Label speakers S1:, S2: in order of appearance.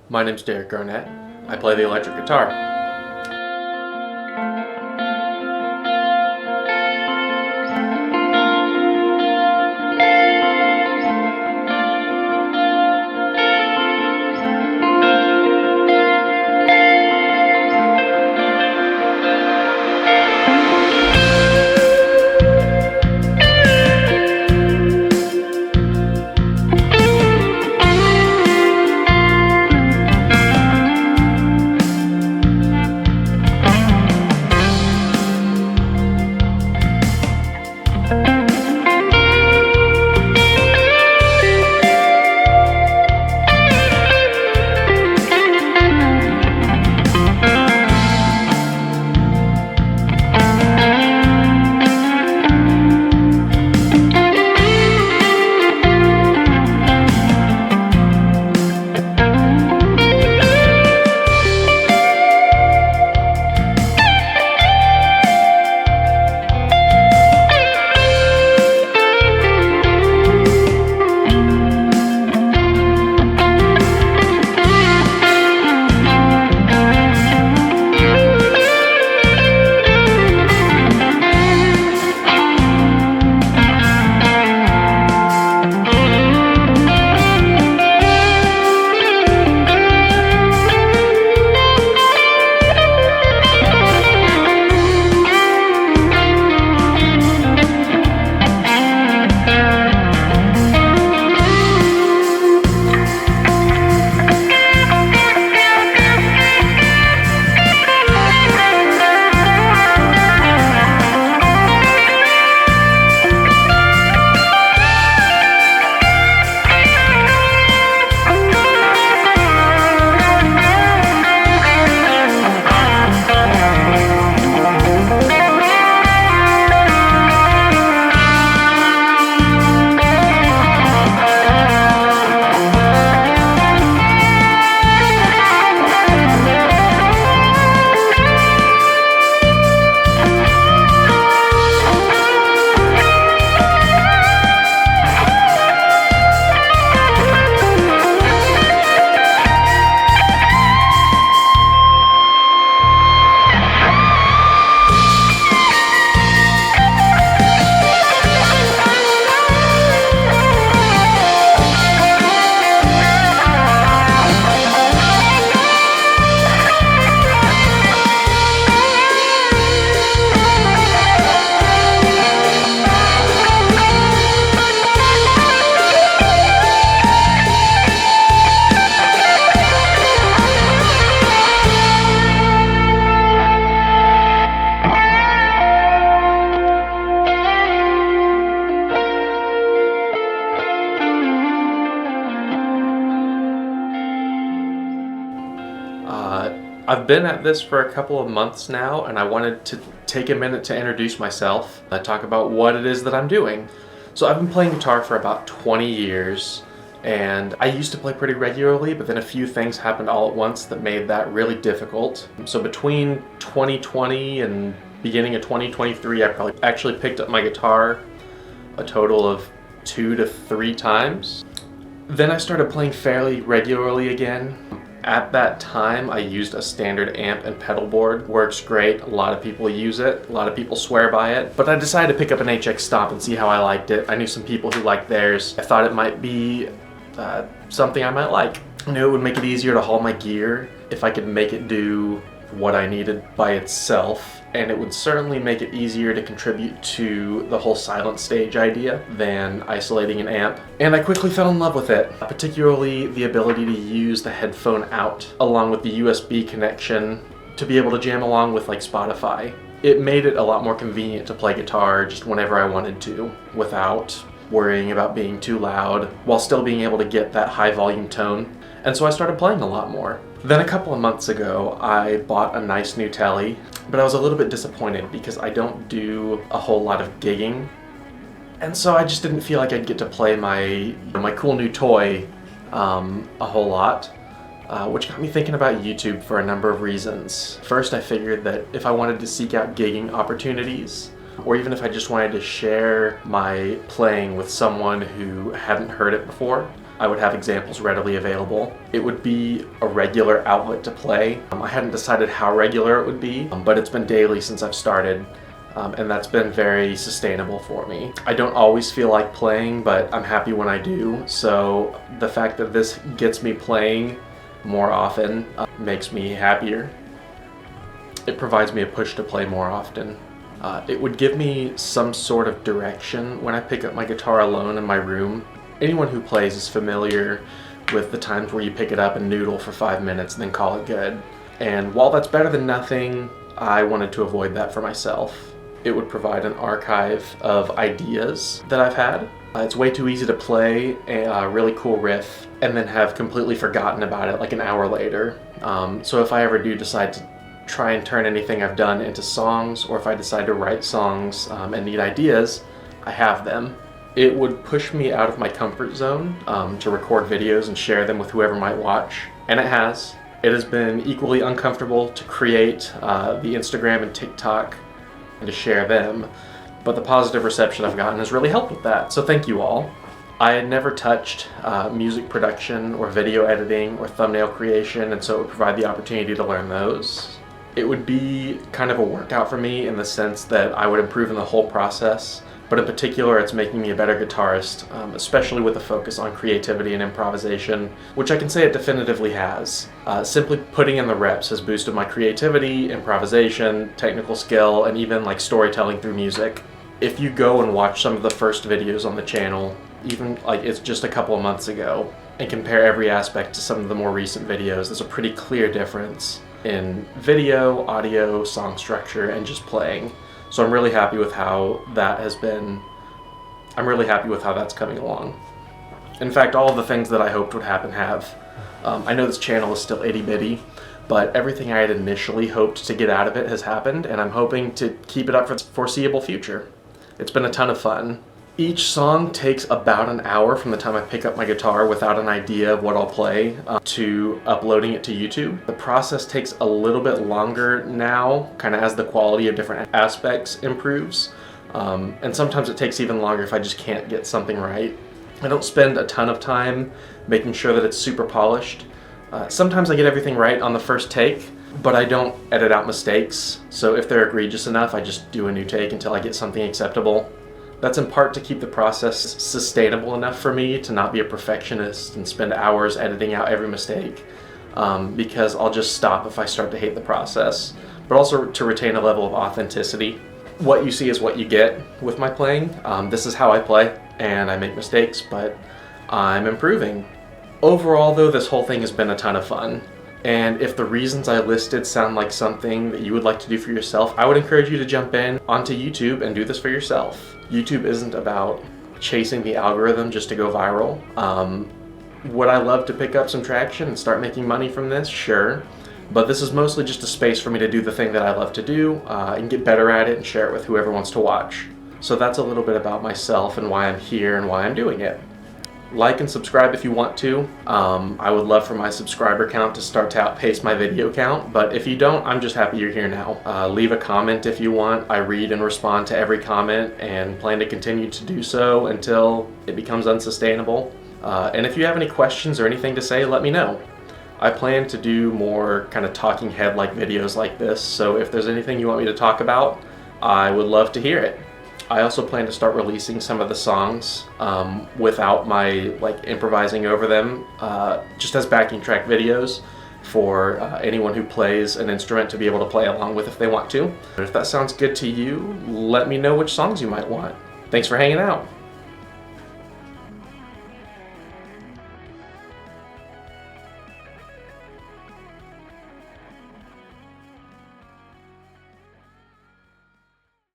S1: My name's Derek Garnett. I play the electric guitar. I've been at this for a couple of months now, and I wanted to take a minute to introduce myself, talk about what it is that I'm doing. So I've been playing guitar for about 20 years, and I used to play pretty regularly, but then a few things happened all at once that made that really difficult. So between 2020 and beginning of 2023, I probably actually picked up my guitar a total of 2 to 3 times. Then I started playing fairly regularly again. At that time, I used a standard amp and pedal board. Works great. A lot of people use it. A lot of people swear by it. But I decided to pick up an HX Stomp and see how I liked it. I knew some people who liked theirs. I thought it might be something I might like. I knew it would make it easier to haul my gear if I could make it do what I needed by itself, and it would certainly make it easier to contribute to the whole silent stage idea than isolating an amp. And I quickly fell in love with it, particularly the ability to use the headphone out along with the USB connection to be able to jam along with like Spotify. It made it a lot more convenient to play guitar just whenever I wanted to without worrying about being too loud while still being able to get that high volume tone. And so I started playing a lot more. Then a couple of months ago, I bought a nice new tele, but I was a little bit disappointed because I don't do a whole lot of gigging. And so I just didn't feel like I'd get to play my cool new toy a whole lot, which got me thinking about YouTube for a number of reasons. First, I figured that if I wanted to seek out gigging opportunities, or even if I just wanted to share my playing with someone who hadn't heard it before, I would have examples readily available. It would be a regular outlet to play. I hadn't decided how regular it would be, but it's been daily since I've started, and that's been very sustainable for me. I don't always feel like playing, but I'm happy when I do, so the fact that this gets me playing more often makes me happier. It provides me a push to play more often. It would give me some sort of direction when I pick up my guitar alone in my room. Anyone who plays is familiar with the times where you pick it up and noodle for 5 minutes and then call it good. And while that's better than nothing, I wanted to avoid that for myself. It would provide an archive of ideas that I've had. It's way too easy to play a really cool riff and then have completely forgotten about it like an hour later. So if I ever do decide to try and turn anything I've done into songs, or if I decide to write songs and need ideas, I have them. It would push me out of my comfort zone to record videos and share them with whoever might watch, and it has. It has been equally uncomfortable to create the Instagram and TikTok and to share them, but the positive reception I've gotten has really helped with that, so thank you all. I had never touched music production or video editing or thumbnail creation, and so it would provide the opportunity to learn those. It would be kind of a workout for me in the sense that I would improve in the whole process, but in particular it's making me a better guitarist, especially with a focus on creativity and improvisation, which I can say it definitively has. Simply putting in the reps has boosted my creativity, improvisation, technical skill, and even like storytelling through music. If you go and watch some of the first videos on the channel, even like it's just a couple of months ago, and compare every aspect to some of the more recent videos, there's a pretty clear difference in video, audio, song structure, and just playing. So I'm really happy with how that has been. I'm really happy with how that's coming along. In fact, all of the things that I hoped would happen have. I know this channel is still itty bitty, but everything I had initially hoped to get out of it has happened, and I'm hoping to keep it up for the foreseeable future. It's been a ton of fun. Each song takes about an hour from the time I pick up my guitar without an idea of what I'll play to uploading it to YouTube. The process takes a little bit longer now, kind of as the quality of different aspects improves. And sometimes it takes even longer if I just can't get something right. I don't spend a ton of time making sure that it's super polished. Sometimes I get everything right on the first take, but I don't edit out mistakes. So if they're egregious enough, I just do a new take until I get something acceptable. That's in part to keep the process sustainable enough for me to not be a perfectionist and spend hours editing out every mistake, because I'll just stop if I start to hate the process, but also to retain a level of authenticity. What you see is what you get with my playing. This is how I play, and I make mistakes, but I'm improving. Overall though, this whole thing has been a ton of fun. And if the reasons I listed sound like something that you would like to do for yourself, I would encourage you to jump in onto YouTube and do this for yourself. YouTube isn't about chasing the algorithm just to go viral. Would I love to pick up some traction and start making money from this? Sure. But this is mostly just a space for me to do the thing that I love to do and get better at it and share it with whoever wants to watch. So that's a little bit about myself and why I'm here and why I'm doing it. Like and subscribe if you want to. I would love for my subscriber count to start to outpace my video count, but if you don't, I'm just happy you're here now. Leave a comment if you want. I read and respond to every comment and plan to continue to do so until it becomes unsustainable. And if you have any questions or anything to say, let me know. I plan to do more kind of talking head like videos like this, so if there's anything you want me to talk about, I would love to hear it. I also plan to start releasing some of the songs without my improvising over them, just as backing track videos for anyone who plays an instrument to be able to play along with if they want to. And if that sounds good to you, let me know which songs you might want. Thanks for hanging out.